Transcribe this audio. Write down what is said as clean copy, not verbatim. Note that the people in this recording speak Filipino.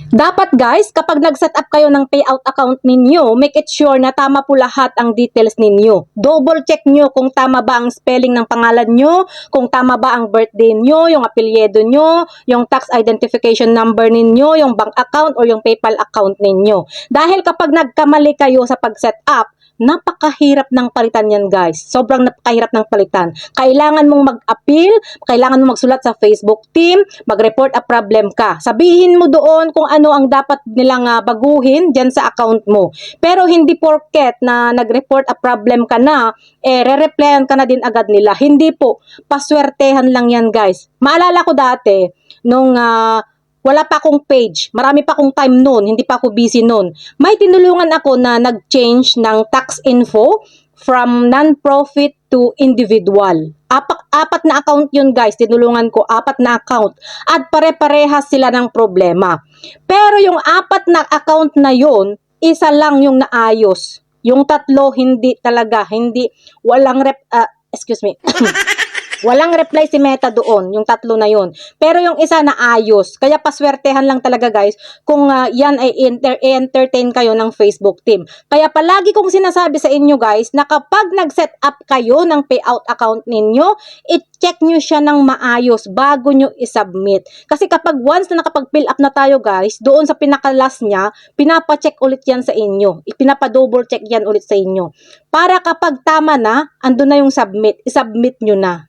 Dapat guys, kapag nag-set up kayo ng payout account ninyo, make it sure na tama po lahat ang details ninyo. Double check nyo kung tama ba ang spelling ng pangalan nyo, kung tama ba ang birthday nyo, yung apelyido nyo, yung tax identification number ninyo, yung bank account or yung PayPal account ninyo. Dahil kapag nagkamali kayo sa pag-set up, napakahirap ng palitan yan guys. Sobrang napakahirap ng palitan. Kailangan mong mag-appeal, kailangan mong magsulat sa Facebook team, mag-report a problem ka. Sabihin mo doon kung ano ang dapat nilang baguhin dyan sa account mo. Pero hindi porket na nag-report a problem ka na, re-replyan ka na din agad nila. Hindi po. Paswertehan lang yan guys. Maalala ko dati, nung wala pa akong page, marami pa akong time noon, hindi pa ako busy noon. May tinulungan ako na nag-change ng tax info from non-profit to individual. Apat na account yun guys, tinulungan ko, 4 na account. At pare-parehas sila ng problema. Pero yung 4 na account na yun, isa lang yung naayos. Yung 3, hindi talaga, walang excuse me. Walang reply si Meta doon, yung 3 na yun. Pero yung isa na ayos. Kaya paswertehan lang talaga guys kung yan ay entertain kayo ng Facebook team. Kaya palagi kong sinasabi sa inyo guys na kapag nag-set up kayo ng payout account ninyo, i-check nyo siya ng maayos bago nyo i-submit. Kasi kapag once na nakapag-fill up na tayo guys, doon sa pinaka-last niya, pinapa-check ulit yan sa inyo. Pinapa-double check yan ulit sa inyo. Para kapag tama na, andun na yung submit, i-submit nyo na.